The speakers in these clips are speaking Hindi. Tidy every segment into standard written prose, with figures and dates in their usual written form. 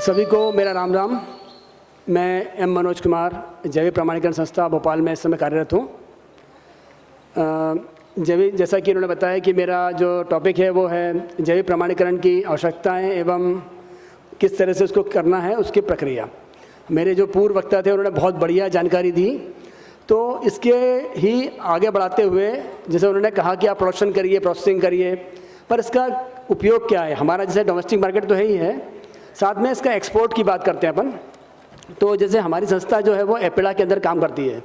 सभी को मेरा राम राम। मैं एम मनोज कुमार, जैविक प्रमाणीकरण संस्था भोपाल में इस समय कार्यरत हूँ। जैसा कि उन्होंने बताया कि मेरा जो टॉपिक है वो है जैविक प्रमाणीकरण की आवश्यकताएं एवं किस तरह से उसको करना है, उसकी प्रक्रिया। मेरे जो पूर्व वक्ता थे उन्होंने बहुत बढ़िया जानकारी दी, तो इसके ही आगे बढ़ाते हुए जैसे उन्होंने कहा कि आप प्रोडक्शन करिए, प्रोसेसिंग करिए, पर इसका उपयोग क्या है। हमारा जैसे डोमेस्टिक मार्केट तो है ही है, साथ में इसका एक्सपोर्ट की बात करते हैं अपन। तो जैसे हमारी संस्था जो है वो एपेडा के अंदर काम करती है।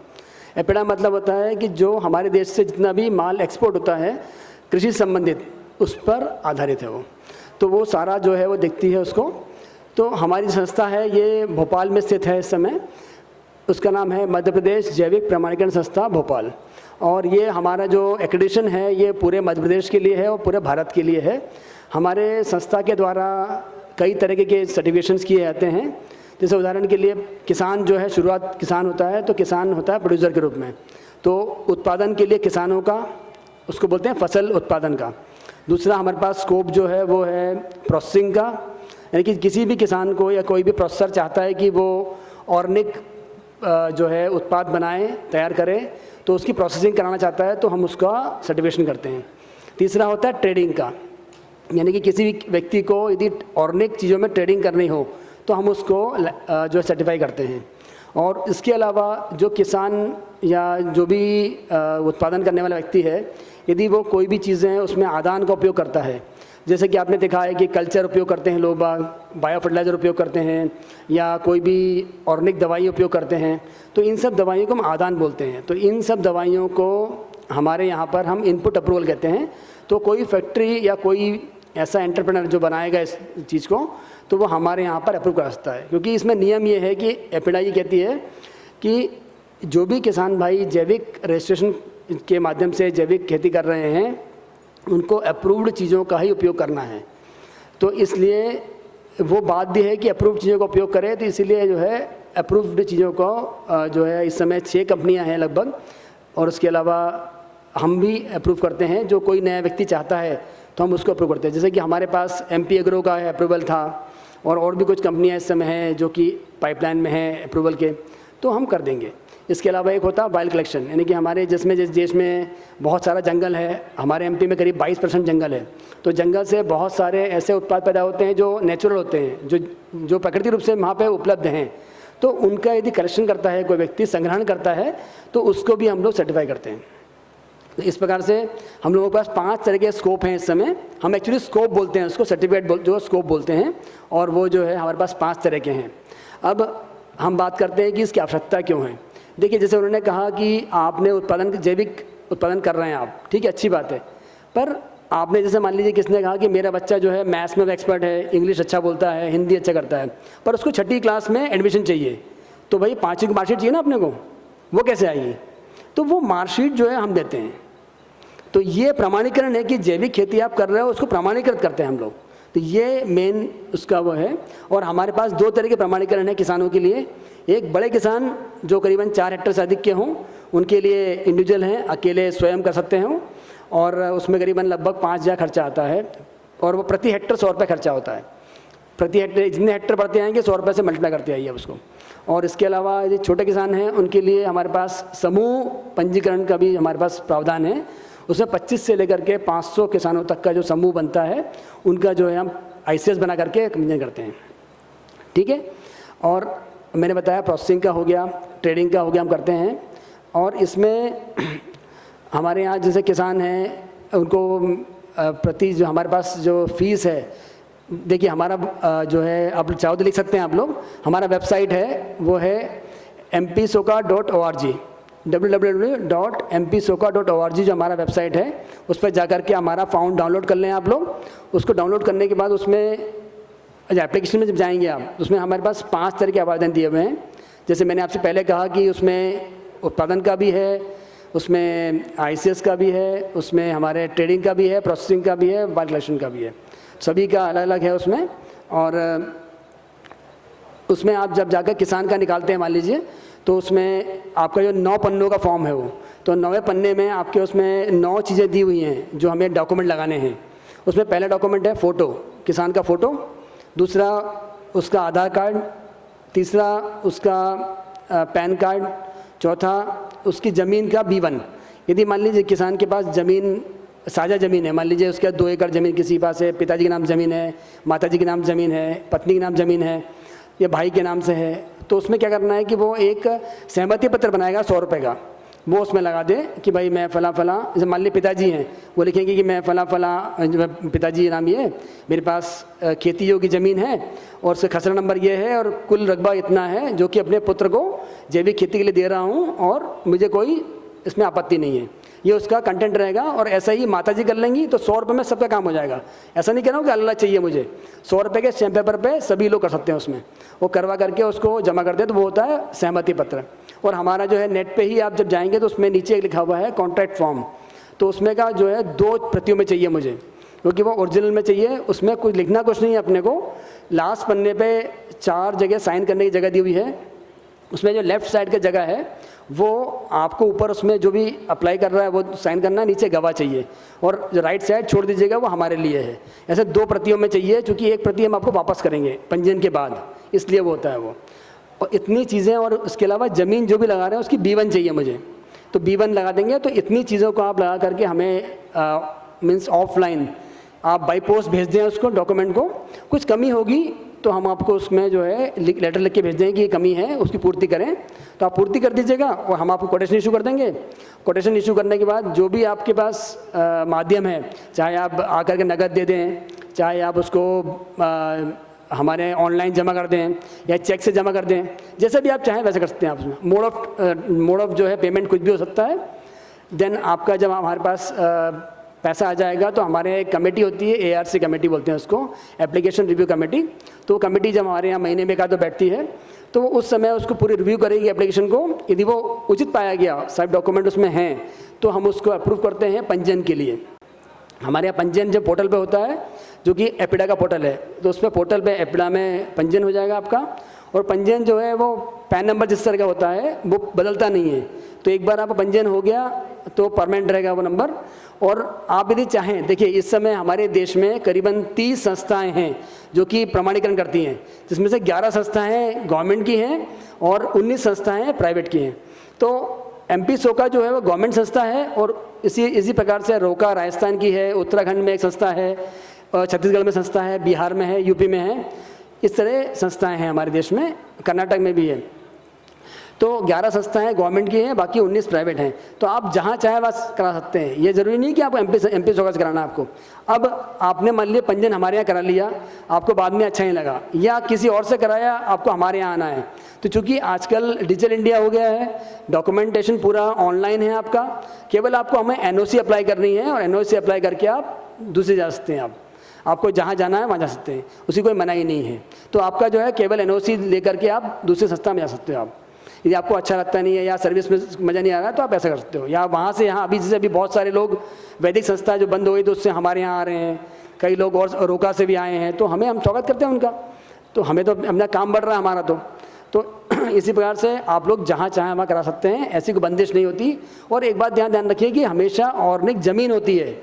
एपेडा मतलब होता है कि जो हमारे देश से जितना भी माल एक्सपोर्ट होता है कृषि संबंधित, उस पर आधारित है वो। तो वो सारा जो है वो देखती है उसको। तो हमारी संस्था है ये भोपाल में स्थित है इस समय। उसका नाम है मध्य प्रदेश जैविक प्रमाणीकरण संस्था भोपाल। और ये हमारा जो एक्रेडिटेशन है ये पूरे मध्य प्रदेश के लिए है और पूरे भारत के लिए है। हमारे संस्था के द्वारा कई तरह के सर्टिफिकेशंस किए जाते हैं। जैसे उदाहरण के लिए किसान जो है, शुरुआत किसान होता है तो किसान होता है प्रोड्यूसर के रूप में। तो उत्पादन के लिए किसानों का, उसको बोलते हैं फसल उत्पादन का। दूसरा हमारे पास स्कोप जो है वो है प्रोसेसिंग का, यानी कि किसी भी किसान को या कोई भी प्रोसेसर चाहता है कि वो ऑर्गेनिक जो है उत्पाद बनाए, तैयार करे, तो उसकी प्रोसेसिंग कराना चाहता है तो हम उसका सर्टिफिकेशन करते हैं। तीसरा होता है ट्रेडिंग का, यानी कि किसी भी व्यक्ति को यदि ऑर्गेनिक चीज़ों में ट्रेडिंग करनी हो तो हम उसको जो सर्टिफाई करते हैं। और इसके अलावा जो किसान या जो भी उत्पादन करने वाला व्यक्ति है, यदि वो कोई भी चीज़ें हैं उसमें आदान का उपयोग करता है, जैसे कि आपने देखा है कि कल्चर उपयोग करते हैं लोग, बायो फर्टिलाइज़र उपयोग करते हैं या कोई भी ऑर्गेनिक दवाई उपयोग करते हैं, तो इन सब दवाइयों को हम आदान बोलते हैं। तो इन सब दवाइयों को हमारे यहाँ पर हम इनपुट अप्रूवल कहते हैं। तो कोई फैक्ट्री या कोई ऐसा एंटरप्रेन्योर जो बनाएगा इस चीज़ को, तो वो हमारे यहाँ पर अप्रूव कर सकता है। क्योंकि इसमें नियम ये है कि एपेडा ये कहती है कि जो भी किसान भाई जैविक रजिस्ट्रेशन के माध्यम से जैविक खेती कर रहे हैं, उनको अप्रूव्ड चीज़ों का ही उपयोग करना है। तो इसलिए वो बाध्य है कि अप्रूव्ड चीज़ों का उपयोग करें। तो इसीलिए जो है अप्रूव्ड चीज़ों को जो है इस समय 6 कंपनियां हैं लगभग, और उसके अलावा हम भी अप्रूव करते हैं। जो कोई नया व्यक्ति चाहता है तो हम उसको अप्रूव करते हैं। जैसे कि हमारे पास MP एग्रो का है अप्रूवल था, और भी कुछ कंपनियां इस समय हैं जो कि पाइपलाइन में हैं अप्रूवल के, तो हम कर देंगे। इसके अलावा एक होता है वाइल्ड कलेक्शन, यानी कि हमारे जिस देश में बहुत सारा जंगल है, हमारे MP में करीब 22% जंगल है। तो जंगल से बहुत सारे ऐसे उत्पाद पैदा होते हैं जो नेचुरल होते हैं, जो प्राकृतिक रूप से वहाँ पे उपलब्ध हैं। तो उनका यदि कलेक्शन करता है कोई व्यक्ति, संग्रहण करता है, तो उसको भी हम लोग सर्टिफाई करते हैं। तो इस प्रकार से हम लोगों के पास 5 तरह के स्कोप हैं इस समय। हम एक्चुअली स्कोप बोलते हैं उसको, सर्टिफिकेट जो स्कोप बोलते हैं, और वो जो है हमारे पास 5 तरह के हैं। अब हम बात करते हैं कि इसकी आवश्यकता क्यों है। देखिए, जैसे उन्होंने कहा कि आपने जैविक उत्पादन कर रहे हैं आप, ठीक है, अच्छी बात है। पर आपने जैसे मान लीजिए किसने कहा कि मेरा बच्चा जो है मैथ्स में एक्सपर्ट है, इंग्लिश अच्छा बोलता है, हिंदी अच्छा करता है, पर उसको 6ठी क्लास में एडमिशन चाहिए, तो भाई 5वीं की मार्कशीट चाहिए ना अपने को, वो कैसे आएगी? तो वो मार्कशीट जो है हम देते हैं। तो ये प्रमाणीकरण है कि जैविक खेती आप कर रहे हो, उसको प्रमाणीकृत करते हैं हम लोग। तो ये मेन उसका वो है। और हमारे पास 2 तरह के प्रमाणीकरण है किसानों के लिए। एक बड़े किसान जो करीबन 4 हेक्टेयर से अधिक के हों, उनके लिए इंडिविजुअल हैं, अकेले स्वयं कर सकते हैं, और उसमें करीबन लगभग 5,000 खर्चा आता है, और वो प्रति हेक्टेयर 100 रुपये खर्चा होता है। प्रति हेक्टेयर जितने हेक्टेयर बढ़ते आएंगे 100 रुपये से मल्टीप्लाई करते आइए उसको। और इसके अलावा यदि छोटे किसान हैं उनके लिए हमारे पास समूह पंजीकरण का भी हमारे पास प्रावधान है। उसमें 25 से लेकर के 500 किसानों तक का जो समूह बनता है, उनका जो है हम ICS बना करके पंजीकरण करते हैं, ठीक है। और मैंने बताया प्रोसेसिंग का हो गया, ट्रेडिंग का हो गया, हम करते हैं। और इसमें हमारे यहाँ जैसे किसान हैं उनको प्रति जो हमारे पास जो फीस है, देखिए हमारा जो है, आप चाहो तो लिख सकते हैं आप लोग, हमारा वेबसाइट है वो है mpsoka.org, www.mpsoka.org जो हमारा वेबसाइट है, उस पर जाकर के हमारा फॉर्म डाउनलोड कर लें आप लोग। उसको डाउनलोड करने के बाद उसमें एप्लीकेशन में जब जाएंगे आप, उसमें हमारे पास 5 तरह के आवेदन दिए हुए हैं। जैसे मैंने आपसे पहले कहा कि उसमें उत्पादन का भी है, उसमें ICS का भी है, उसमें हमारे ट्रेडिंग का भी है, प्रोसेसिंग का भी है, वाइल्ड कलेक्शन का भी है, सभी का अलग अलग है उसमें। और उसमें आप जब जाकर किसान का निकालते हैं मान लीजिए, तो उसमें आपका जो 9 पन्नों का फॉर्म है वो, तो 9वें पन्ने में आपके उसमें 9 चीज़ें दी हुई हैं जो हमें डॉक्यूमेंट लगाने हैं। उसमें पहला डॉक्यूमेंट है फ़ोटो, किसान का फ़ोटो। दूसरा उसका आधार कार्ड, तीसरा उसका पैन कार्ड, चौथा उसकी ज़मीन का B1। यदि मान लीजिए किसान के पास ज़मीन साझा ज़मीन है, मान लीजिए उसके 2 एकड़ ज़मीन किसी के पास है, पिताजी के नाम ज़मीन है, माताजी के नाम ज़मीन है, पत्नी के नाम ज़मीन है या भाई के नाम से है, तो उसमें क्या करना है कि वो एक सहमति पत्र बनाएगा 100 रुपये का, वो उसमें लगा दे कि भाई मैं फ़लाँ फ़लाँ, जैसे मान लीजिए पिताजी हैं, वो लिखेंगे कि मैं फ़लाँ फ़लाँ, पिताजी नाम ये, मेरे पास खेती योग्य ज़मीन है और उसका खसरा नंबर ये है और कुल रकबा इतना है जो कि अपने पुत्र को जैविक खेती के लिए दे रहा हूँ और मुझे कोई इसमें आपत्ति नहीं है। ये उसका कंटेंट रहेगा। और ऐसा ही माताजी कर लेंगी तो 100 रुपये में सबका काम हो जाएगा। ऐसा नहीं कह रहा हूँ कि अल्लाह चाहिए मुझे, 100 रुपये के स्टैम्प पेपर पे सभी लोग कर सकते हैं, उसमें वो करवा करके उसको जमा कर दे तो वो होता है सहमति पत्र। और हमारा जो है नेट पे ही आप जब जाएंगे तो उसमें नीचे लिखा हुआ है कॉन्ट्रैक्ट फॉर्म, तो उसमें का जो है 2 प्रतियों में चाहिए मुझे, क्योंकि वो ओरिजिनल में चाहिए, उसमें कुछ लिखना कुछ नहीं है अपने को। लास्ट पन्ने पे 4 जगह साइन करने की जगह दी हुई है, उसमें जो लेफ़्ट साइड की जगह है वो आपको ऊपर उसमें जो भी अप्लाई कर रहा है वो साइन करना है, नीचे गवाह चाहिए, और जो राइट साइड छोड़ दीजिएगा वो हमारे लिए है। ऐसे 2 प्रतियों में चाहिए, क्योंकि एक प्रति हम आपको वापस करेंगे पंजीयन के बाद, इसलिए वो होता है वो। और इतनी चीज़ें, और उसके अलावा ज़मीन जो भी लगा रहे हैं उसकी B1 चाहिए मुझे, तो B1 लगा देंगे। तो इतनी चीज़ों को आप लगा करके हमें मीन्स ऑफलाइन आप बाई पोस्ट भेज दें उसको डॉक्यूमेंट को। कुछ कमी होगी तो हम आपको उसमें जो है लेटर लिख के भेज देंगे कि ये कमी है, उसकी पूर्ति करें, तो आप पूर्ति कर दीजिएगा और हम आपको कोटेशन इशू कर देंगे। कोटेशन इशू करने के बाद जो भी आपके पास माध्यम है, चाहे आप आकर के नकद दे दें, चाहे आप उसको हमारे ऑनलाइन जमा कर दें या चेक से जमा कर दें, जैसे भी आप चाहें वैसे कर सकते हैं आप उसमें। मोड ऑफ जो है पेमेंट कुछ भी हो सकता है। देन आपका जब हमारे पास पैसा आ जाएगा तो हमारे एक कमेटी होती है, ARC कमेटी बोलते हैं उसको, एप्लीकेशन रिव्यू कमेटी। तो कमेटी जब हमारे यहाँ महीने में का तो बैठती है तो उस समय उसको पूरी रिव्यू करेगी एप्लीकेशन को। यदि वो उचित पाया गया, सब डॉक्यूमेंट उसमें हैं, तो हम उसको अप्रूव करते हैं पंजीयन के लिए। हमारे यहाँ पंजीयन जब पोर्टल पे होता है, जो कि एपिडा का पोर्टल है, तो उसमें पोर्टल पे एपिडा में पंजीयन हो जाएगा आपका। और पंजीयन जो है वो पैन नंबर जिस तरह का होता है वो बदलता नहीं है, तो एक बार आपका पंजीयन हो गया तो परमानेंट रहेगा वो नंबर। और आप यदि चाहें, देखिए इस समय हमारे देश में करीबन 30 संस्थाएं हैं जो कि प्रमाणीकरण करती हैं, जिसमें से 11 संस्थाएं गवर्नमेंट की हैं और 19 संस्थाएं प्राइवेट की हैं। तो MP सोका जो है वो गवर्नमेंट संस्था है, और इसी प्रकार से रोका राजस्थान की है, उत्तराखंड में एक संस्था है, छत्तीसगढ़ में संस्था है, बिहार में है, UP में है। इस तरह संस्थाएं हैं हमारे देश में, कर्नाटक में भी है। तो 11 संस्थाएं गवर्नमेंट की हैं, बाकी 19 प्राइवेट हैं। तो आप जहां चाहे वहाँ करा सकते हैं, ये ज़रूरी नहीं कि आपको MP सोका से कराना आपको। अब आपने मान लिया पंजीयन हमारे यहाँ करा लिया, आपको बाद में अच्छा नहीं लगा, या किसी और से कराया, आपको हमारे यहाँ आना है, तो चूँकि आजकल डिजिटल इंडिया हो गया है, डॉक्यूमेंटेशन पूरा ऑनलाइन है आपका, केवल आपको हमें NOC अप्लाई करनी है और NOC अप्लाई करके आप दूसरे जा सकते हैं। आपको जहाँ जाना है वहाँ जा सकते हैं, उसी कोई मनाही नहीं है। तो आपका जो है केवल NOC लेकर के आप दूसरी संस्था में जा सकते हो। आप यदि आपको अच्छा लगता नहीं है या सर्विस में मज़ा नहीं आ रहा है तो आप ऐसा कर सकते हो, या वहाँ से यहाँ। अभी जैसे अभी बहुत सारे लोग वैदिक संस्था जो बंद हो गई तो उससे हमारे यहाँ आ रहे हैं, कई लोग और रोका से भी आए हैं, तो हम स्वागत करते हैं उनका। तो हमें तो अपना काम बढ़ रहा है हमारा। तो इसी प्रकार से आप लोग जहाँ चाहें वहाँ करा सकते हैं, ऐसी कोई बंदिश नहीं होती। और एक बात ध्यान रखिए कि हमेशा ऑर्गेनिक ज़मीन होती है,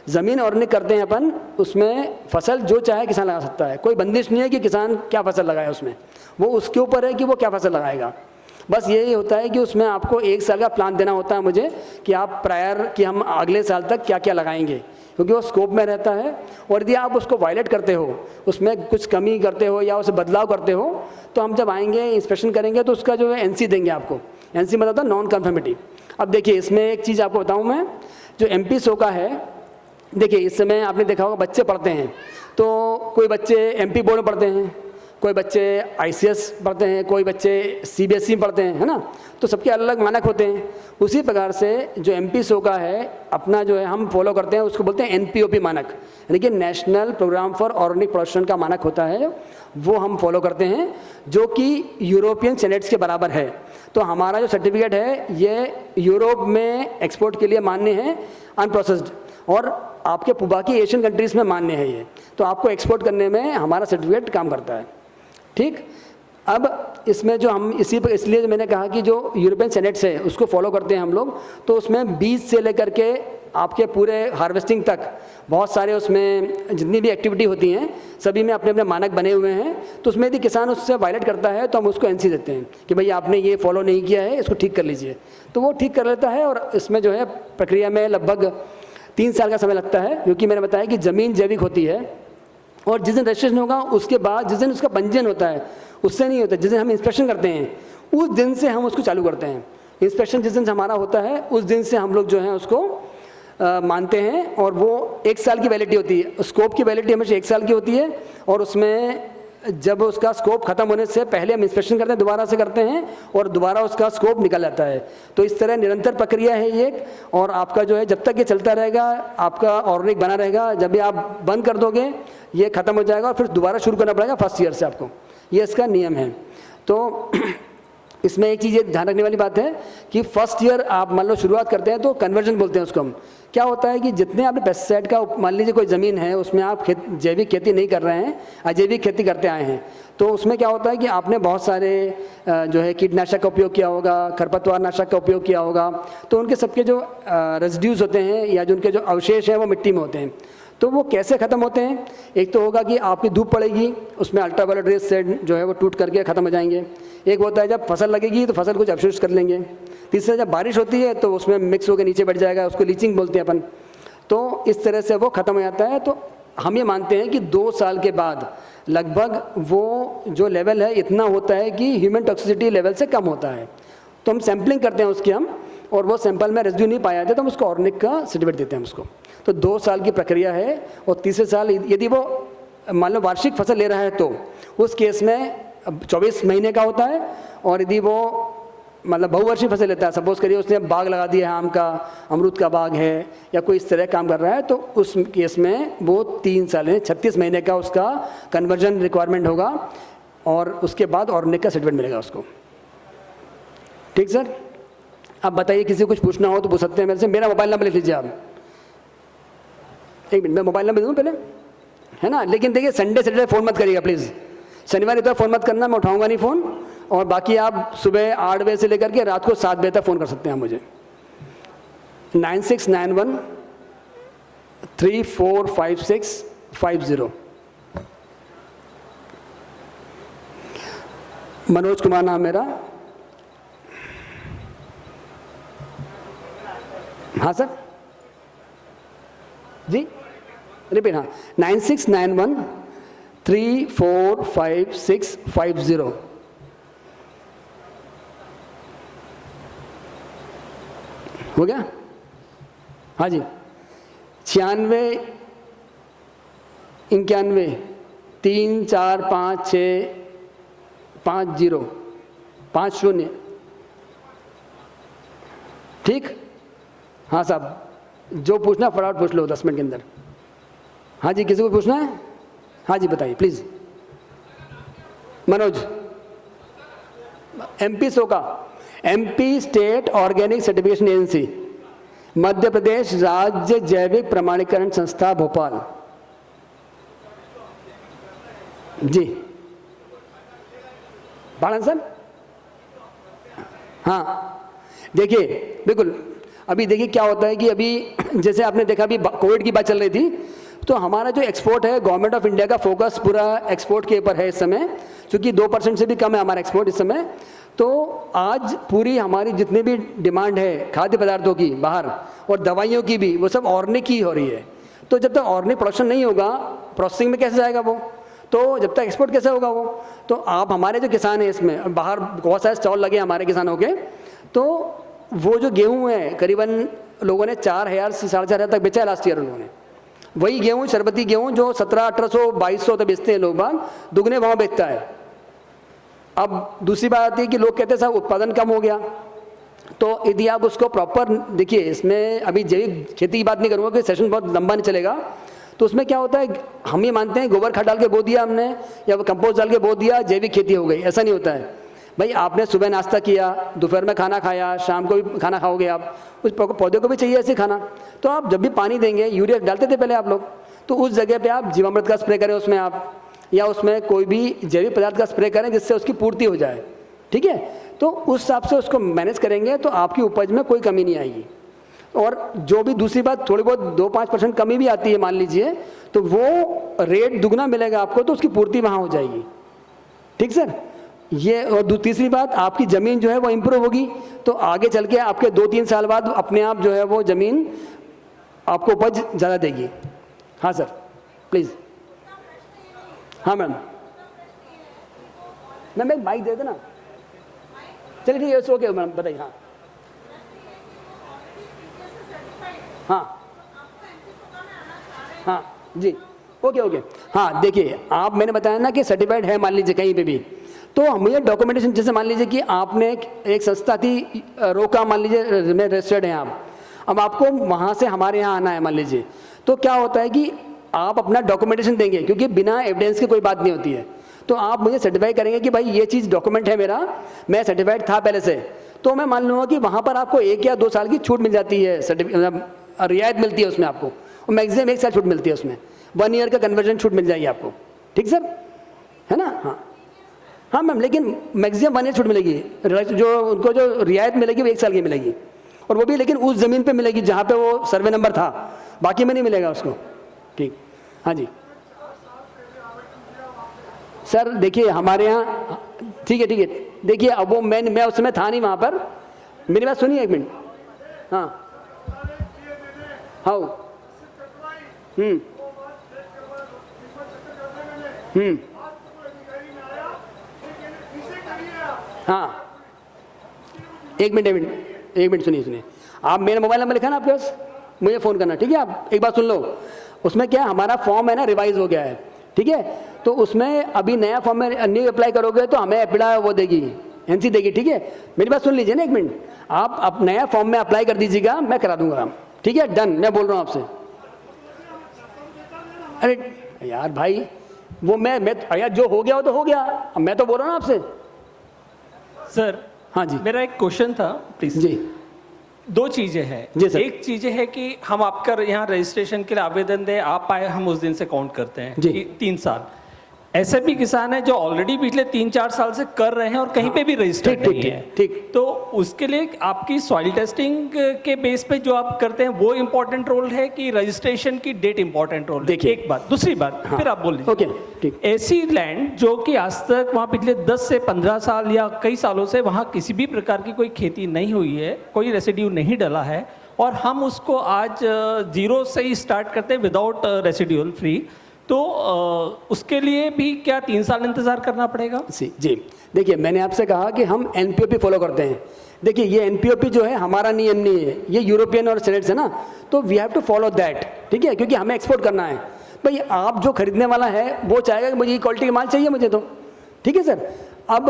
ज़मीन ऑर्गेनिक करते हैं अपन, उसमें फसल जो चाहे किसान लगा सकता है, कोई बंदिश नहीं है कि किसान क्या फसल लगाए, उसमें वो उसके ऊपर है कि वो क्या फसल लगाएगा। बस यही होता है कि उसमें आपको 1 साल का प्लान देना होता है मुझे, कि आप प्रायर कि हम अगले साल तक क्या क्या लगाएंगे, क्योंकि वो स्कोप में रहता है। और यदि आप उसको वायलेट करते हो, उसमें कुछ कमी करते हो या उसे बदलाव करते हो, तो हम जब आएंगे इंस्पेक्शन करेंगे तो उसका जो है NC देंगे आपको। NC मतलब होता है नॉन कन्फर्मिटी। अब देखिए इसमें एक चीज़ आपको बताऊँ मैं, जो MP सोका है, देखिए इस समय आपने देखा होगा बच्चे पढ़ते हैं, तो कोई बच्चे MP बोर्ड में पढ़ते हैं, कोई बच्चे ICS पढ़ते हैं, कोई बच्चे CBSE पढ़ते हैं, है ना। तो सबके अलग अलग मानक होते हैं। उसी प्रकार से जो MP सोका है अपना जो है हम फॉलो करते हैं, उसको बोलते हैं NPOP मानक, यानी कि national programme for organic production का मानक होता है, वो हम फॉलो करते हैं, जो कि यूरोपियन स्टैंडर्ड्स के बराबर है। तो हमारा जो सर्टिफिकेट है ये यूरोप में एक्सपोर्ट के लिए मान्य है अनप्रोसेस्ड, और आपके बाकी एशियन कंट्रीज़ में मान्य है ये। तो आपको एक्सपोर्ट करने में हमारा सर्टिफिकेट काम करता है, ठीक। अब इसमें जो हम इसलिए जो मैंने कहा कि जो यूरोपियन स्टैंडर्ड्स है उसको फॉलो करते हैं हम लोग, तो उसमें बीज से लेकर के आपके पूरे हार्वेस्टिंग तक बहुत सारे उसमें जितनी भी एक्टिविटी होती हैं सभी में अपने अपने मानक बने हुए हैं। तो उसमें यदि किसान उससे वायलेट करता है तो हम उसको एनसी देते हैं कि भाई आपने ये फॉलो नहीं किया है, इसको ठीक कर लीजिए। तो वो ठीक कर लेता है और इसमें जो है प्रक्रिया में लगभग 3 साल का समय लगता है, क्योंकि मैंने बताया कि ज़मीन जैविक होती है और जिस दिन रजिस्ट्रेशन होगा उसके बाद जिस दिन उसका पंजीयन होता है उससे नहीं होता, जिस दिन हम इंस्पेक्शन करते हैं उस दिन से हम उसको चालू करते हैं। इंस्पेक्शन जिस दिन से हमारा होता है उस दिन से हम लोग जो है उसको मानते हैं और वो 1 साल की वैलिडिटी होती है। स्कोप की वैलिडिटी हमेशा 1 साल की होती है और उसमें जब उसका स्कोप खत्म होने से पहले हम इंस्पेक्शन करते हैं, दोबारा से करते हैं और दोबारा उसका स्कोप निकल जाता है। तो इस तरह निरंतर प्रक्रिया है ये, और आपका जो है जब तक ये चलता रहेगा आपका ऑर्गेनिक बना रहेगा। जब भी आप बंद कर दोगे ये ख़त्म हो जाएगा और फिर दोबारा शुरू करना पड़ेगा फर्स्ट ईयर से आपको, ये इसका नियम है। तो इसमें एक चीज़ ये ध्यान रखने वाली बात है कि फर्स्ट ईयर आप मान लो शुरुआत करते हैं तो कन्वर्जन बोलते हैं उसको हम। क्या होता है कि जितने आपने पेस्टिसाइड का, मान लीजिए कोई ज़मीन है उसमें आप जैविक खेती नहीं कर रहे हैं, अजैविक खेती करते आए हैं, तो उसमें क्या होता है कि आपने बहुत सारे जो है कीटनाशक का उपयोग किया होगा, खरपतवार नाशक का उपयोग किया होगा, तो उनके सबके जो रेजिड्यूज होते हैं या जो उनके जो अवशेष हैं वो मिट्टी में होते हैं। तो वो कैसे ख़त्म होते हैं? एक तो होगा कि आपकी धूप पड़ेगी, उसमें अल्ट्रावायलेट रेज से जो है वो टूट करके ख़त्म हो जाएंगे। एक होता है जब फसल लगेगी तो फसल कुछ अवशेष कर लेंगे। तीसरा जब बारिश होती है तो उसमें मिक्स होकर नीचे बैठ जाएगा, उसको लीचिंग बोलते हैं अपन। तो इस तरह से वो ख़त्म हो जाता है। तो हम ये मानते हैं कि 2 साल के बाद लगभग वो जो लेवल है इतना होता है कि ह्यूमन टॉक्सिसिटी लेवल से कम होता है। तो हम सैम्पलिंग करते हैं उसकी हम, और वो सैंपल में रेजिड्यू नहीं पाया जाता तो हम उसको ऑर्गेनिक का सर्टिफिकेट देते हैं उसको। तो 2 साल की प्रक्रिया है। और तीसरे साल यदि वो मान लो वार्षिक फसल ले रहा है तो उस केस में 24 महीने का होता है। और यदि वो मतलब बहुवर्षीय फसल लेता है, सपोज करिए उसने बाग लगा दिया है, आम का, अमरूद का बाग है या कोई इस तरह काम कर रहा है, तो उस केस में वो 3 साल है 36 महीने का उसका कन्वर्जन रिक्वायरमेंट होगा और उसके बाद ऑर्गेनिक का सर्टिफिकेट मिलेगा उसको। ठीक सर? अब बताइए, किसी को कुछ पूछना हो तो पूछ सकते हैं मेरे से। मेरा मोबाइल नंबर लिख लीजिए आप। 1 मिनट, मैं मोबाइल नंबर दूँ पहले, है ना? लेकिन देखिए संडे सैटरडे फ़ोन मत करिएगा प्लीज़। शनिवार इतना फ़ोन मत करना, मैं उठाऊंगा नहीं फ़ोन। और बाकी आप सुबह 8 बजे से लेकर के रात को 7 बजे तक फ़ोन कर सकते हैं मुझे। 9691 345650। मनोज कुमार नाम मेरा। हाँ सर जी, रिपीट। हाँ, 9691 345650। हो गया? हाँ जी, 96 91 345650 50। ठीक? हाँ साहब, जो पूछना फटाफट पूछ लो 10 मिनट के अंदर। हाँ जी, किसी को पूछना है? हाँ जी बताइए please. Manoj, MP SOCA, MP state organic certification agency, Madhya Pradesh राज्य जैविक प्रमाणीकरण संस्था भोपाल। जी बालन सर। हाँ देखिए, बिल्कुल। अभी देखिए क्या होता है कि अभी जैसे आपने देखा अभी कोविड की बात चल रही थी, तो हमारा जो एक्सपोर्ट है, गवर्नमेंट ऑफ इंडिया का फोकस पूरा एक्सपोर्ट के ऊपर है इस समय, क्योंकि 2% से भी कम है हमारा एक्सपोर्ट इस समय। तो आज पूरी हमारी जितनी भी डिमांड है खाद्य पदार्थों की बाहर और दवाइयों की भी, वो सब ऑर्गेनिक ही हो रही है। तो जब तक ऑर्गेनिक प्रोडक्शन नहीं होगा, प्रोसेसिंग में कैसे जाएगा वो? तो जब तक एक्सपोर्ट कैसे होगा वो? तो आप हमारे जो किसान हैं इसमें, बाहर बहुत सारे स्टॉल लगे हमारे किसानों के, तो वो जो गेहूँ है करीबन लोगों ने 4000 से 4500 तक बेचा है लास्ट ईयर उन्होंने। वही गेहूँ, शरबती गेहूँ जो 1700-1800 2200 तक बेचते हैं लोग बाग, दुगने भाव बेचता है। अब दूसरी बात आती है कि लोग कहते हैं साहब उत्पादन कम हो गया। तो यदि आप उसको प्रॉपर देखिए, इसमें अभी जैविक खेती की बात नहीं करूँगा क्योंकि सेशन बहुत लंबा नहीं चलेगा। तो उसमें क्या होता है, हम ये मानते हैं गोबर खाद डाल के बो दिया हमने या कंपोस्ट डाल के बो दिया, जैविक खेती हो गई, ऐसा नहीं होता है भाई। आपने सुबह नाश्ता किया, दोपहर में खाना खाया, शाम को भी खाना खाओगे आप, उस पौधे को भी चाहिए ऐसे खाना। तो आप जब भी पानी देंगे, यूरिया डालते थे पहले आप लोग, तो उस जगह पे आप जीवामृत का स्प्रे करें उसमें आप, या उसमें कोई भी जैविक पदार्थ का स्प्रे करें जिससे उसकी पूर्ति हो जाए। ठीक है? तो उस हिसाब से उसको मैनेज करेंगे तो आपकी उपज में कोई कमी नहीं आएगी। और जो भी दूसरी बात थोड़ी बहुत 2-5% कमी भी आती है मान लीजिए, तो वो रेट दुगना मिलेगा आपको, तो उसकी पूर्ति वहाँ हो जाएगी। ठीक सर, ये। और तीसरी बात, आपकी ज़मीन जो है वो इम्प्रूव होगी, तो आगे चल के आपके 2-3 साल बाद अपने आप जो है वो ज़मीन आपको उपज ज़्यादा देगी। हाँ सर, प्लीज़। हाँ मैम, एक माइक दे देना। चलिए ठीक है, ओके मैम, बताइए। हाँ हाँ हाँ जी, ओके। हाँ देखिए, आप, मैंने बताया ना कि सर्टिफाइड है मान लीजिए कहीं पे भी, तो हमें डॉक्यूमेंटेशन, जैसे मान लीजिए कि आपने एक संस्था थी रोका, मान लीजिए में रजिस्टर्ड हैं आप, अब आपको वहाँ से हमारे यहाँ आना है मान लीजिए, तो क्या होता है कि आप अपना डॉक्यूमेंटेशन देंगे, क्योंकि बिना एविडेंस की कोई बात नहीं होती है। तो आप मुझे सर्टिफाई करेंगे कि भाई ये चीज़ डॉक्यूमेंट है मेरा, मैं सर्टिफाइड था पहले से, तो मैं मान लूँगा कि वहाँ पर आपको 1 या 2 साल की छूट मिल जाती है, रियायत मिलती है उसमें आपको, और मैक्सिमम 1 साल छूट मिलती है उसमें, 1 ईयर का कन्वर्जन छूट मिल जाएगी आपको। ठीक सर, है ना? हाँ मैम, लेकिन मैक्सिमम 1 ईयर छूट मिलेगी, जो उनको जो रियायत मिलेगी वो 1 साल की मिलेगी, और वो भी लेकिन उस ज़मीन पे मिलेगी जहाँ पे वो सर्वे नंबर था, बाकी में नहीं मिलेगा उसको। ठीक, हाँ जी सर। देखिए हमारे यहाँ, ठीक है, देखिए अब वो मैं उस समय था नहीं वहाँ पर, मेरी बात सुनिए 1 मिनट। हाँ हाँ हाँ, 1 मिनट सुनिए। आप मेरा मोबाइल नंबर लिखा ना आपके पास, मुझे फ़ोन करना, ठीक है? आप एक बात सुन लो, उसमें क्या हमारा फॉर्म है ना रिवाइज हो गया है, ठीक है? तो उसमें अभी नया फॉर्म में न्यू अप्लाई करोगे तो हमें एपिडा वो देगी, एनसी देगी, ठीक है? मेरी बात सुन लीजिए ना 1 मिनट, आप नया फॉर्म में अप्लाई कर दीजिएगा, मैं करा दूंगा, ठीक है? डन, मैं बोल रहा हूँ आपसे। अरे यार भाई, वो मैं यार जो हो गया वो तो हो गया, अब मैं तो बोल रहा हूँ आपसे। सर हाँ जी, मेरा एक क्वेश्चन था प्लीज जी। 2 चीजें हैं जी सर। एक चीज है कि हम आपका यहाँ रजिस्ट्रेशन के लिए आवेदन दे आप आए, हम उस दिन से काउंट करते हैं जी। कि 3 साल। ऐसे भी किसान हैं जो ऑलरेडी पिछले 3-4 साल से कर रहे हैं और कहीं पे भी रजिस्टर्ड नहीं है, ठीक। तो उसके लिए आपकी सॉइल टेस्टिंग के बेस पे जो आप करते हैं वो इम्पोर्टेंट रोल है कि रजिस्ट्रेशन की डेट इम्पोर्टेंट रोल? देखिए, एक बात। दूसरी बात, हाँ, फिर आप बोल लीजिए। ओके, ठीक। ऐसी लैंड जो कि आज तक वहाँ पिछले 10 से 15 साल या कई सालों से वहाँ किसी भी प्रकार की कोई खेती नहीं हुई है, कोई रेसिड्यू नहीं डला है, और हम उसको आज 0 से ही स्टार्ट करते हैं विदाउट रेसिड्यूअल फ्री, तो उसके लिए भी क्या 3 साल इंतजार करना पड़ेगा? जी, देखिए मैंने आपसे कहा कि हम एनपीओपी फॉलो करते हैं। देखिए ये एनपीओपी जो है हमारा नियम नहीं है, ये यूरोपियन और सेनेट्स है ना, तो we have to follow that, ठीक है? क्योंकि हमें एक्सपोर्ट करना है। भाई आप जो खरीदने वाला है वो चाहेगा कि मुझे ये क्वालिटी का माल चाहिए मुझे, तो ठीक है सर। अब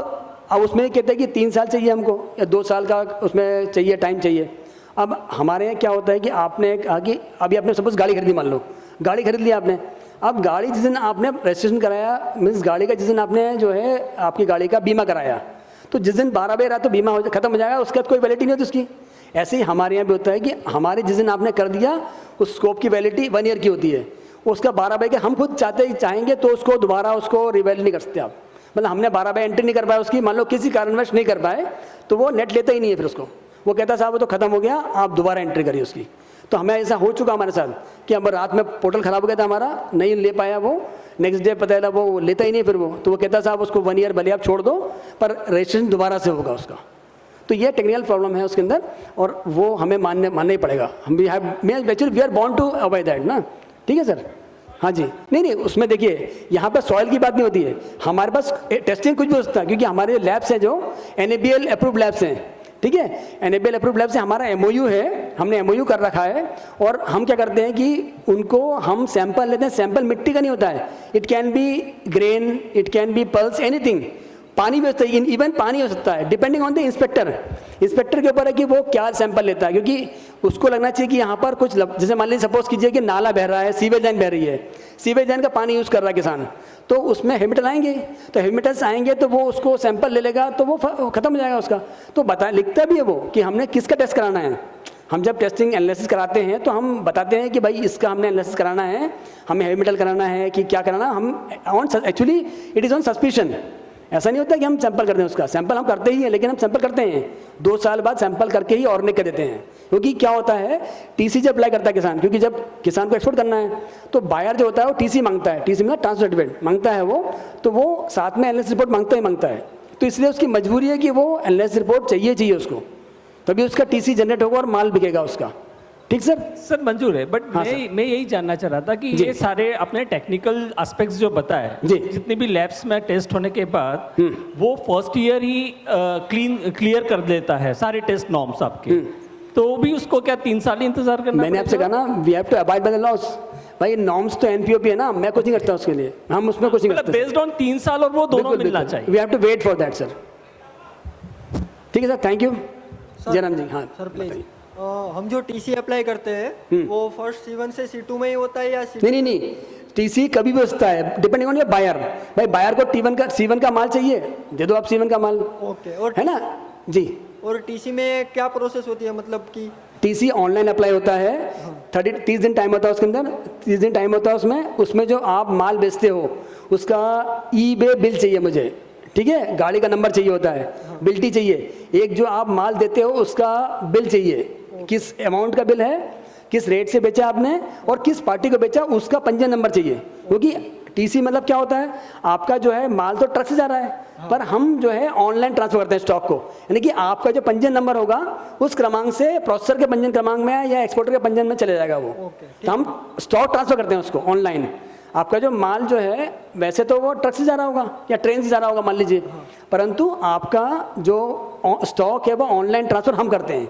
उसमें कहते हैं कि 3 साल चाहिए हमको या 2 साल का उसमें चाहिए, टाइम चाहिए। अब हमारे यहाँ क्या होता है कि आपने कहा कि अभी आपने सपोज गाड़ी खरीदी, मान लो गाड़ी खरीद ली आपने, अब गाड़ी जिस दिन आपने रजिस्ट्रेशन कराया, मीन्स गाड़ी का जिस दिन आपने जो है आपकी गाड़ी का बीमा कराया, तो जिस दिन 12 बजे रात तो बीमा खत्म हो जाएगा, उसके बाद कोई वैलिडिटी नहीं होती उसकी। ऐसे ही हमारे यहाँ भी होता है कि हमारे जिस दिन आपने कर दिया उस स्कोप की वैलिडिटी 1 ईयर की होती है, उसका 12 बजे के हम खुद चाहेंगे तो उसको दोबारा उसको रिवैलिड नहीं कर सकते आप। मतलब हमने 12 बजे एंट्री नहीं कर पाया उसकी, मान लो किसी कारणवश नहीं कर पाए, तो वो नेट लेता ही नहीं है फिर उसको, वो कहता साहब वो तो खत्म हो गया, आप दोबारा एंट्री करिए उसकी। तो हमें ऐसा हो चुका हमारे साथ कि हम रात में पोर्टल ख़राब हो गया था हमारा, नहीं ले पाया वो, नेक्स्ट डे पता चला वो लेता ही नहीं फिर वो, तो वो कहता साहब उसको 1 ईयर भले आप छोड़ दो पर रजिस्ट्रेशन दोबारा से होगा उसका। तो ये टेक्निकल प्रॉब्लम है उसके अंदर, और वो हमें मानना ही पड़ेगा। हम भी actually we are born to avoid that ना, ठीक है सर? हाँ जी, नहीं उसमें देखिए यहाँ पर सॉइल की बात नहीं होती है, हमारे पास टेस्टिंग कुछ भी हो सकता है, क्योंकि हमारे लैब्स हैं जो NABL अप्रूव्ड लैब्स हैं, ठीक है? NABL अप्रूव्ड लैब से हमारा MOU है, हमने MOU कर रखा है, और हम क्या करते हैं कि उनको हम सैंपल लेते हैं। सैंपल मिट्टी का नहीं होता है, it can be grain, it can be pulse, anything, पानी भी हो सकता है, इवन पानी हो सकता है, डिपेंडिंग ऑन द इंस्पेक्टर के ऊपर है कि वो क्या सैंपल लेता है, क्योंकि उसको लगना चाहिए कि यहाँ पर कुछ, जैसे मान लीजिए सपोज कीजिए कि नाला बह रहा है, सीवेज लाइन बह रही है, सीवेज लाइन का पानी यूज़ कर रहा है किसान, तो उसमें हेमिटल आएंगे, तो हेमिटल्स आएंगे तो वो उसको सैंपल ले लेगा, तो वो खत्म हो जाएगा उसका। तो लिखता भी है वो कि हमने किसका टेस्ट कराना है। हम जब टेस्टिंग एनालिसिस कराते हैं तो हम बताते हैं कि भाई इसका हमने एनालिसिस कराना है, हमें हेमिटल कराना है कि क्या कराना, हम on actually it is on suspicion, ऐसा नहीं होता कि हम सैंपल करते हैं उसका, सैंपल हम करते ही हैं, लेकिन हम सैंपल करते हैं 2 साल बाद सैंपल करके ही ऑर्गेनिक कर देते हैं। क्योंकि क्या होता है, टीसी जब अप्लाई करता है किसान, क्योंकि जब किसान को एक्सपोर्ट करना है तो बायर जो होता है वो टीसी मांगता है, टीसी मतलब ट्रांसफर सर्टिफिकेट मांगता है वो, तो वो साथ में एनालिसिस रिपोर्ट मांगता है। तो इसलिए उसकी मजबूरी है कि वो एनालिसिस रिपोर्ट चाहिए उसको, तभी उसका टीसी जनरेट होगा और माल बिकेगा उसका। ठीक सर मंजूर है, बट हाँ, मैं यही जानना चाह रहा था कि ये सारे अपने टेक्निकल एस्पेक्ट्स जो बताए, जी। जितने भी लैब्स में टेस्ट होने के बाद वो फर्स्ट ईयर ही क्लियर कर देता है सारे टेस्ट नॉर्म्स आपके, तो भी उसको क्या 3 साल ही इंतजार करना मैंने आपसे कहा ना, we have to abide by the laws. भाई नॉर्म्स तो एनपीओपी है ना, मैं कुछ नहीं करता उसके लिए, हम उसमें कुछ नहीं करते। बेस्ड ऑन 3 साल और वो दोनों मिलना चाहिए। We have to wait for that sir. ठीक है sir, thank you Jairam ji. हाँ सर प्लीज, हम जो टीसी अप्लाई करते हैं वो फर्स्ट C1 से C2 में ही होता है या C2? नहीं, टीसी कभी भी होता है, डिपेंडिंग ऑन योर बायर। भाई बायर को C1 का माल चाहिए, दे दो आप C1 का माल। ओके, और है ना जी। और टीसी में क्या प्रोसेस होती है, मतलब कि टीसी ऑनलाइन अप्लाई होता है, 30 दिन टाइम होता है उसके अंदर, 30 दिन टाइम होता है उसमें जो आप माल बेचते हो उसका ई-बे बिल चाहिए मुझे, ठीक है, गाड़ी का नंबर चाहिए होता है, बिल्टी चाहिए, एक जो आप माल देते हो उसका बिल चाहिए, किस अमाउंट का बिल है, किस रेट से बेचा आपने और किस पार्टी को बेचा उसका पंजीयन नंबर चाहिए। क्योंकि टीसी मतलब क्या होता है, आपका जो है माल तो ट्रक से जा रहा है, पर हम जो है ऑनलाइन ट्रांसफर करते हैं स्टॉक को, यानी कि आपका जो पंजीयन नंबर होगा उस क्रमांक से प्रोसेसर के पंजीयन क्रमांक में या एक्सपोर्टर के पंजीयन में चले जाएगा वो। तो हम स्टॉक ट्रांसफर करते हैं उसको ऑनलाइन। आपका जो माल जो है वैसे तो वो ट्रक से जा रहा होगा या ट्रेन से जा रहा होगा मान लीजिए, परंतु आपका जो स्टॉक है वो ऑनलाइन ट्रांसफर हम करते हैं,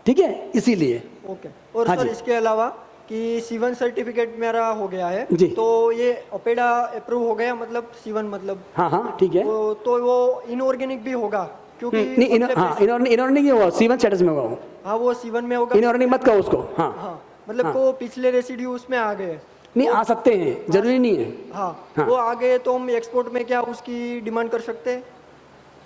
ठीक है, इसीलिए। ओके, और हाँ सर जी। इसके अलावा कि C1 सर्टिफिकेट मेरा हो गया है जी। तो ये ओपेडा अप्रूव हो गया, मतलब C1 मतलब हाँ ठीक है। तो वो इनऑर्गेनिक भी होगा क्योंकि नहीं इनऑर्गेनिक होगा, C1 स्टेटस में होगा वो, हाँ वो C1 में होगा। इनऑर्गेनिक मत कहो उसको। हाँ हाँ मतलब को पिछले रेसिड्यू उसमें आ गए, नहीं आ सकते हैं, जरूरी नहीं है। हाँ वो आ गए तो हम एक्सपोर्ट में क्या उसकी डिमांड कर सकते हैं?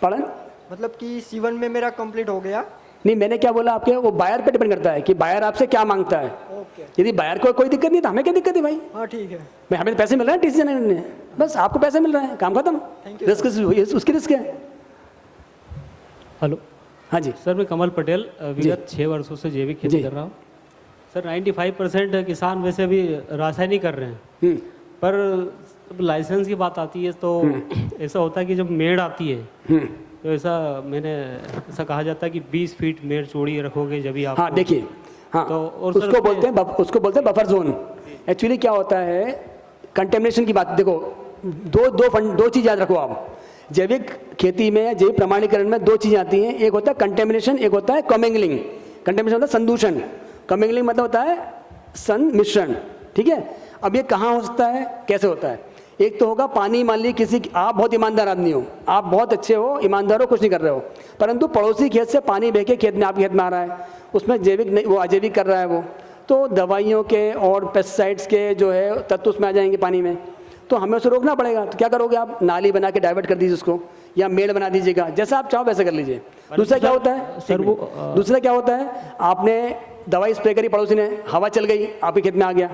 पढ़न मतलब कि C1 में मेरा कंप्लीट हो गया। नहीं, मैंने क्या बोला आपके, वो बायर पे डिपेंड करता है कि बायर आपसे क्या मांगता है। ओके, यदि बायर को कोई दिक्कत नहीं तो हमें क्या दिक्कत है भाई, हाँ ठीक है। भाई हमें तो पैसे मिल रहे हैं टीसी जनरेट में, बस आपको पैसे मिल रहे हैं, काम खत्म। Thank you, रिस्क उसकी रिस्क है। हेलो हाँ जी सर, मैं कमल पटेल विगत 6 वर्षों से जैविक खेती जी। कर रहा हूँ सर। 95% किसान वैसे अभी रासायनिक कर रहे हैं, हम्म, पर लाइसेंस की बात आती है तो ऐसा होता है कि जब मेड़ आती है हम्म। तो ऐसा कहा जाता है कि 20 फीट मेड़ चौड़ी रखोगे जब आप। हाँ देखिए, हाँ तो और सर उसको बोलते हैं बफर जोन। एक्चुअली क्या होता है, कंटेमिनेशन की बात देखो, दो चीज़ याद रखो आप, जैविक खेती में या जैविक प्रमाणीकरण में 2 चीज़ें आती हैं, एक होता है कंटेमिनेशन, एक होता है कॉमिंगलिंग। कंटेमिनेशन होता है संदूषण, कॉमिंगलिंग मतलब होता है संमिश्रण, ठीक है। अब ये कहाँ हो सकता है, कैसे होता है, एक तो होगा पानी, मान लीजिए किसी, आप बहुत ईमानदार आदमी हो, आप बहुत अच्छे हो, ईमानदार हो, कुछ नहीं कर रहे हो, परंतु पड़ोसी खेत से पानी बह के खेत में आपके खेत में आ रहा है, उसमें जैविक नहीं, वो अजैविक कर रहा है वो, तो दवाइयों के और पेस्टिसाइड्स के जो है तत्व उसमें आ जाएंगे पानी में, तो हमें उसे रोकना पड़ेगा। तो क्या करोगे आप, नाली बना के डाइवर्ट कर दीजिए उसको, या मेड़ बना दीजिएगा, जैसा आप चाहो वैसे कर लीजिए। दूसरा क्या होता है सर, वो दूसरा क्या होता है, आपने दवाई स्प्रे करी, पड़ोसी ने, हवा चल गई, आपके खेत में आ गया,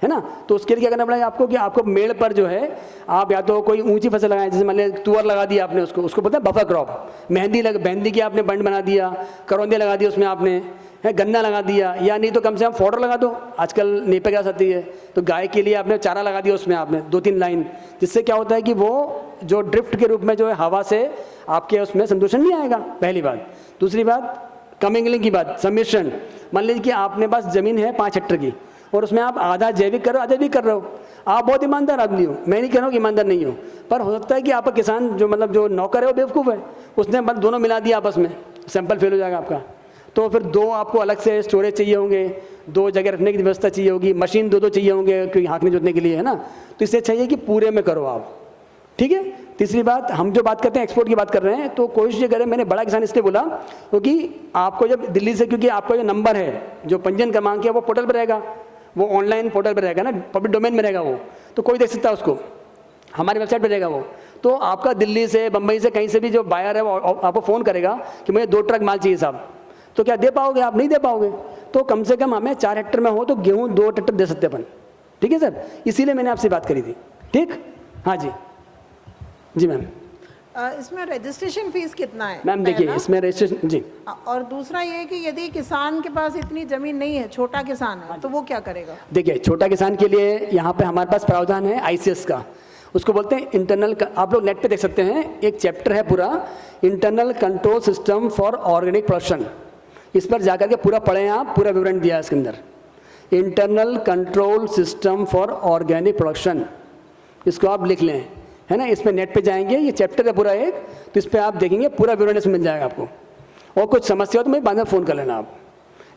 है ना, तो उसके लिए क्या करना पड़ेगा आपको कि आपको मेड़ पर जो है आप या तो कोई ऊंची फसल लगाएं, जैसे मान लीजिए तुअर लगा दिया आपने, उसको बोलते हैं बफर क्रॉप। मेहंदी की आपने बंड बना दिया, करौंदे लगा दिया उसमें आपने, है गन्ना लगा दिया, या नहीं तो कम से कम फॉडर लगा दो, आजकल नेपे गैस आती है, तो गाय के लिए आपने चारा लगा दिया उसमें आपने 2-3 लाइन, जिससे क्या होता है कि वो जो ड्रिफ्ट के रूप में जो है हवा से आपके उसमें संदूषण नहीं आएगा, पहली बात। दूसरी बात कमिंगलिंग की बात, सम्मिश्रण। मान लीजिए कि आपने पास ज़मीन है 5 हेक्टेयर की और उसमें आप आधा जैविक कर रहे हो, आधा जैविक कर रहे हो, आप बहुत ईमानदार आदमी हो, मैं नहीं कह रहा हूँ कि ईमानदार नहीं हो, पर हो सकता है कि आपका किसान जो मतलब जो नौकर है वो बेवकूफ़ है, उसने बस दोनों मिला दिया आपस में, सैंपल फेल हो जाएगा आपका। तो फिर 2 आपको अलग से स्टोरेज चाहिए होंगे, 2 जगह रखने की व्यवस्था चाहिए होगी, मशीन 2 चाहिए होंगे क्योंकि हाँकने जोतने के लिए, है ना, तो इससे चाहिए कि पूरे में करो आप, ठीक है। तीसरी बात, हम जो बात करते हैं एक्सपोर्ट की बात कर रहे हैं, तो कोशिश ये करें, मैंने बड़ा किसान इसलिए बोला क्योंकि आपको जब दिल्ली से, क्योंकि आपका जो नंबर है, जो पंजीयन क्रमांक है वो पोर्टल पर रहेगा, वो ऑनलाइन पोर्टल पर रहेगा ना, पब्लिक डोमेन में रहेगा वो, तो कोई देख सकता है उसको, हमारी वेबसाइट पर रहेगा वो। तो आपका दिल्ली से, बम्बई से, कहीं से भी जो बायर है वो आपको फ़ोन करेगा कि मुझे 2 ट्रक माल चाहिए साहब, तो क्या दे पाओगे आप? नहीं दे पाओगे। तो कम से कम हमें 4 हेक्टेयर में हो तो गेहूँ 2 ट्रैक्टर दे सकते अपन, ठीक है सर, इसीलिए मैंने आपसे बात करी थी, ठीक। हाँ जी, जी मैम। इसमें रजिस्ट्रेशन फीस कितना है मैम देखिए पहला? इसमें रजिस्ट्रेशन जी, और दूसरा ये है कि यदि किसान के पास इतनी जमीन नहीं है, छोटा किसान है, तो वो क्या करेगा? देखिए छोटा किसान के लिए यहाँ पे हमारे पास प्रावधान है आईसीएस का, उसको बोलते हैं इंटरनल, आप लोग नेट पे देख सकते हैं, एक चैप्टर है पूरा internal control system for organic production. इस पर जाकर के पूरा पढ़ें आप, पूरा विवरण दिया है इसके अंदर, internal control system for organic production, इसको आप लिख लें, है ना। इसमें नेट पे जाएंगे, ये चैप्टर है पूरा एक, तो इस पर आप देखेंगे पूरा विवरण इसमें मिल जाएगा आपको। और कुछ समस्या हो तो मैं बाद में फ़ोन कर लेना आप।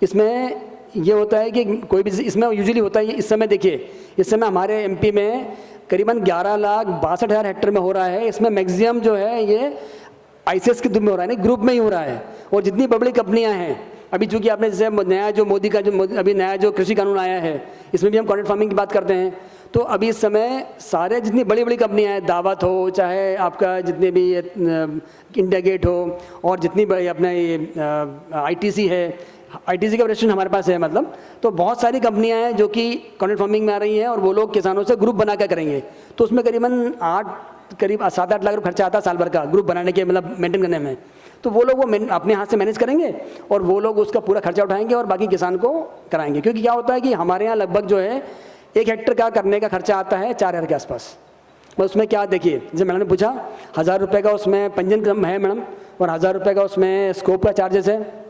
इसमें ये होता है कि कोई भी, इसमें यूजुअली होता है, इस समय देखिए, इस समय हमारे एमपी में करीबन 11,62,000 हेक्टेयर में हो रहा है। इसमें मैक्सिमम जो है ये आईसीएस के में हो रहा है, नहीं ग्रुप में ही हो रहा है। और जितनी बड़ी कंपनियां हैं, अभी चूंकि आपने जैसे नया जो मोदी का अभी नया जो कृषि कानून आया है, इसमें भी हम कॉन्ट्रैक्ट फार्मिंग की बात करते हैं, तो अभी इस समय सारे जितनी बड़ी बड़ी कंपनियां हैं, दावत हो, चाहे आपका जितने भी इंडिया गेट हो, और जितनी बड़ी अपना ये आईटीसी है, आईटीसी का रजिस्ट्रेशन हमारे पास है, मतलब तो बहुत सारी कंपनियां हैं जो कि कॉन्ट्रैक्ट फार्मिंग में आ रही हैं, और वो लोग किसानों से ग्रुप बना कर करेंगे। तो उसमें करीबन 7-8 लाख रुपये खर्चा आता है साल भर का ग्रुप बनाने के, मतलब मेंटेन करने में। तो वो लोग वो अपने हाथ से मैनेज करेंगे, और वो लोग उसका पूरा खर्चा उठाएंगे और बाकी किसान को कराएंगे। क्योंकि क्या होता है कि हमारे यहाँ लगभग जो है 1 हेक्टेयर का करने का खर्चा आता है 4,000 के आसपास। बस उसमें क्या देखिए, जैसे मैडम ने पूछा 1,000 रुपये का उसमें पंजीयन क्रम है मैडम, और 1,000 रुपये का उसमें स्कोप का चार्जेस है,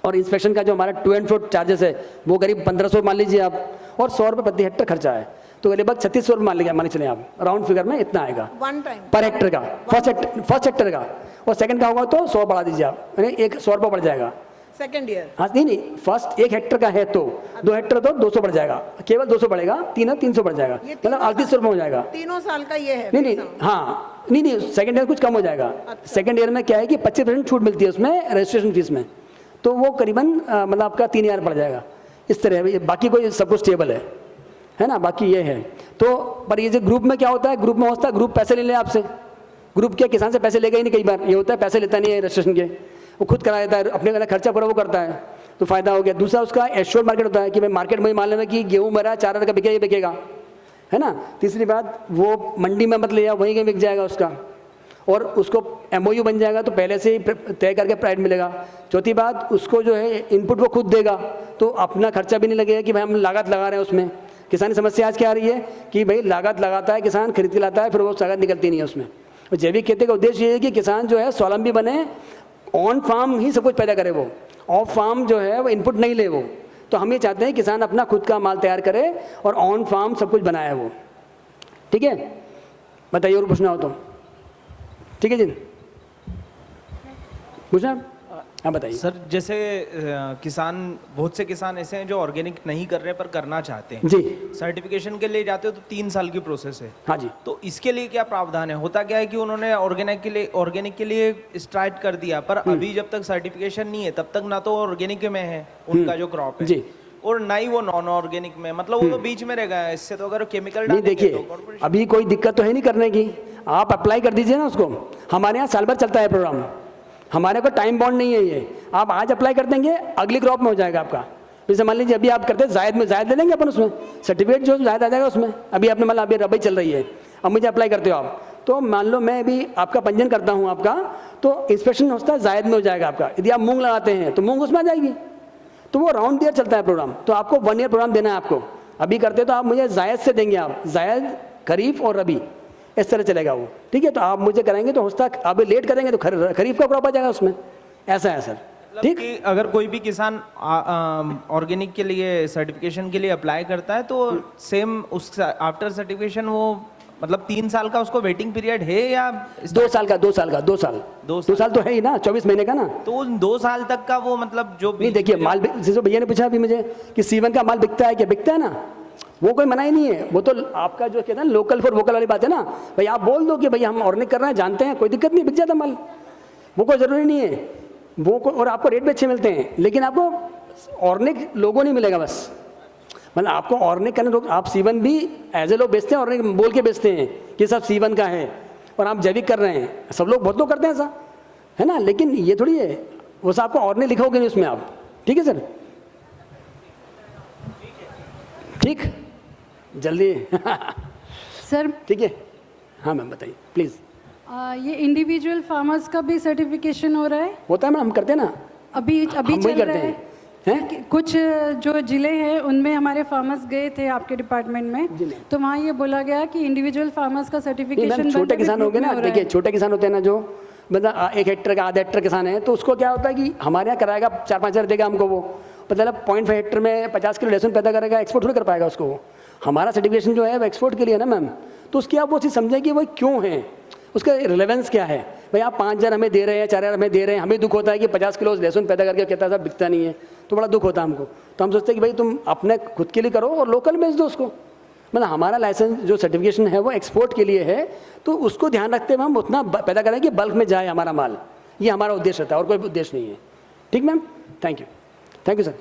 और इंस्पेक्शन का जो हमारा टू एंड फ्रो चार्जेस है वो करीब 1,500 मान लीजिए आप, और 100 रुपये प्रति हेक्टेयर खर्चा है, तो लगभग 3600 रुपये मान चले आप, राउंड फिगर में इतना आएगा वन टाइम पर हेक्टेयर का, फर्स्ट हेक्टेयर का। और सेकंड का होगा तो 100 बढ़ा दीजिए आप, यानी 100 रुपये बढ़ जाएगा। Second year? हाँ नहीं, फर्स्ट 1 हेक्टेयर का है तो 2 हेक्टेयर तो 200 बढ़ जाएगा, केवल 200 बढ़ेगा, 300 बढ़ जाएगा, मतलब 3800 रुपये हो जाएगा। 3 साल का ये है? नहीं, हाँ नहीं, सेकंड ईयर कुछ कम हो जाएगा। सेकंड ईयर में क्या है कि 25% छूट मिलती है उसमें रजिस्ट्रेशन फीस में, तो वो करीबन मतलब आपका 3,000 पड़ जाएगा। इस तरह बाकी कोई सब कुछ स्टेबल है ना, बाकी ये है। तो पर ये जो ग्रुप में क्या होता है, ग्रुप में होता है ग्रुप पैसे ले ले आपसे, ग्रुप क्या किसान से पैसे लेगा ही नहीं, कई बार ये होता है पैसे लेता नहीं है रजिस्ट्रेशन के, वो खुद करा देता है, अपने खर्चा पूरा वो करता है, तो फायदा हो गया। दूसरा उसका एश्योर्ड मार्केट होता है कि भाई मार्केट में मान लें कि गेहूँ मेरा 4,000 का बिकेगा, ये बिकेगा, है ना। तीसरी बात, वो मंडी में मत ले जाओ, वहीं कहीं बिक जाएगा उसका, और उसको एमओयू बन जाएगा तो पहले से ही तय करके प्राइस मिलेगा। चौथी बात, उसको जो है इनपुट वो खुद देगा, तो अपना खर्चा भी नहीं लगेगा कि भाई हम लागत लगा रहे हैं उसमें। किसान की समस्या आज क्या आ रही है कि भाई लागत लगाता है किसान, खरीद के लाता है, फिर वो लागत निकलती नहीं है उसमें। और जैविक खेती का उद्देश्य ये है कि किसान जो है स्वावलंबी बने, ऑन फार्म ही सब कुछ पैदा करे, वो ऑफ फार्म जो है वो इनपुट नहीं ले वो। तो हम ये चाहते हैं किसान अपना खुद का माल तैयार करे और ऑन फार्म सब कुछ बनाए वो। ठीक है, बताइए और पूछना हो तो। ठीक है जी, पूछना? हाँ बताइए सर। जैसे किसान, बहुत से किसान ऐसे हैं जो ऑर्गेनिक नहीं कर रहे पर करना चाहते हैं जी। सर्टिफिकेशन के लिए जाते हो तो 3 साल की प्रोसेस है। हाँ जी। तो इसके लिए क्या प्रावधान है? होता क्या है कि उन्होंने ऑर्गेनिक के लिए स्टार्ट कर दिया, पर अभी जब तक सर्टिफिकेशन नहीं है तब तक ना तो ऑर्गेनिक में है उनका जो क्रॉप है जी, और ना ही वो नॉन ऑर्गेनिक में, मतलब वो तो बीच में रह गया है। इससे तो अगर केमिकल नहीं देखिए, अभी कोई दिक्कत तो है नहीं करने की, आप अप्लाई कर दीजिए ना उसको। हमारे यहाँ साल भर चलता है प्रोग्राम, हमारे को टाइम बॉन्ड नहीं है ये। आप आज अप्लाई कर देंगे, अगली क्रॉप में हो जाएगा आपका। जैसे मान लीजिए अभी आप करते हैं जायद में, जायद ले लेंगे अपन, उसमें सर्टिफिकेट जो जायद आ जाएगा उसमें। अभी आपने मतलब अभी रबी चल रही है, अब मुझे अप्लाई करते हो आप, तो मान लो मैं अभी आपका पंजीयन करता हूँ आपका, तो इंस्पेक्शन होता है जायद में हो जाएगा आपका। यदि आप मूंग लगाते हैं तो मूंग उसमें आ जाएगी। तो वो राउंड ईयर चलता है प्रोग्राम, तो आपको 1 ईयर प्रोग्राम देना है आपको। अभी करते तो आप मुझे जायद से देंगे, आप जायद, खरीफ और रबी, इस तरह चलेगा वो। ठीक है, तो आप मुझे कराएंगे तो होता आप लेट करेंगे तो खरीफ का क्रॉप आ जाएगा उसमें, ऐसा है सर। ठीक, कि अगर कोई भी किसान ऑर्गेनिक के लिए सर्टिफिकेशन के लिए अप्लाई करता है तो सेम उस आफ्टर सर्टिफिकेशन वो मतलब 3 साल का उसको वेटिंग पीरियड है या 2 साल का? 2 साल तो है ही ना, 24 महीने का ना। तो उन 2 साल तक का वो मतलब जो नहीं देखिए, माल जैसे भैया ने पूछा अभी मुझे कि सीवन का माल बिकता है क्या, बिकता है ना, वो कोई मना ही नहीं है। वो तो आपका जो कहते हैं लोकल फॉर वोकल वाली बात है ना, भाई आप बोल दो कि भाई हम ऑर्गेनिक कर रहे हैं, जानते हैं, कोई दिक्कत नहीं, बिक जाता माल, वो कोई ज़रूरी नहीं है वो और आपको रेट भी अच्छे मिलते हैं, लेकिन आपको ऑर्गेनिक लोगो नहीं मिलेगा बस। मतलब आपको ऑर्गेनिक करने लोग, आप सीवन भी एज ए लोग बेचते हैं, ऑर्गेनिक बोल के बेचते हैं कि सब सीवन का है और आप जैविक कर रहे हैं, सब लोग, बहुत लोग करते हैं ऐसा, है ना। लेकिन ये थोड़ी है, वो सब आपको ऑर्गेनिक लिखोगे नहीं उसमें आप। ठीक है सर, ठीक, जल्दी सर ठीक है। हाँ मैम बताइए प्लीज़। ये इंडिविजुअल फार्मर्स का भी सर्टिफिकेशन हो रहा है होता है मैम, हम करते हैं ना, अभी हम वही चल करते रहा हैं है हैं। कुछ जो जिले हैं उनमें हमारे फार्मर्स गए थे आपके डिपार्टमेंट में, तो वहाँ ये बोला गया कि इंडिविजुअल फार्मर्स का नहीं सर्टिफिकेशन मैम, छोटे किसान हो गए ना, देखिए छोटे किसान होते हैं ना, जो मतलब 1 हेक्टेयर का, आधा हेक्टेयर किसान है, तो उसको क्या होता है कि हमारे यहाँ कराएगा 4-5 हज़ार देगा हमको, वो मतलब 0.5 हेक्टेयर में 50 किलो लहसुन पैदा करेगा, एक्सपोर्ट थोड़ी कर पाएगा उसको वो। हमारा सर्टिफिकेशन जो है वो एक्सपोर्ट के लिए है ना मैम, तो उसकी आप वो चीज़ समझें कि वो क्यों है, उसका रिलेवेंस क्या है। भाई आप 5,000 हमें दे रहे हैं, 4,000 हमें दे रहे हैं, हमें दुख होता है कि 50 किलो लहसुन पैदा करके कहता है साहब बिकता नहीं है, तो बड़ा दुख होता है हमको। तो हम सोचते हैं कि भाई तुम अपने खुद के लिए करो और लोकल बेच दो उसको। मतलब हमारा लाइसेंस जो सर्टिफिकेशन है वो एक्सपोर्ट के लिए है, तो उसको ध्यान रखते हुए हम उतना पैदा करें कि बल्क में जाए हमारा माल, ये हमारा उद्देश्य रहता है और कोई उद्देश्य नहीं है। ठीक मैम, थैंक यू सर।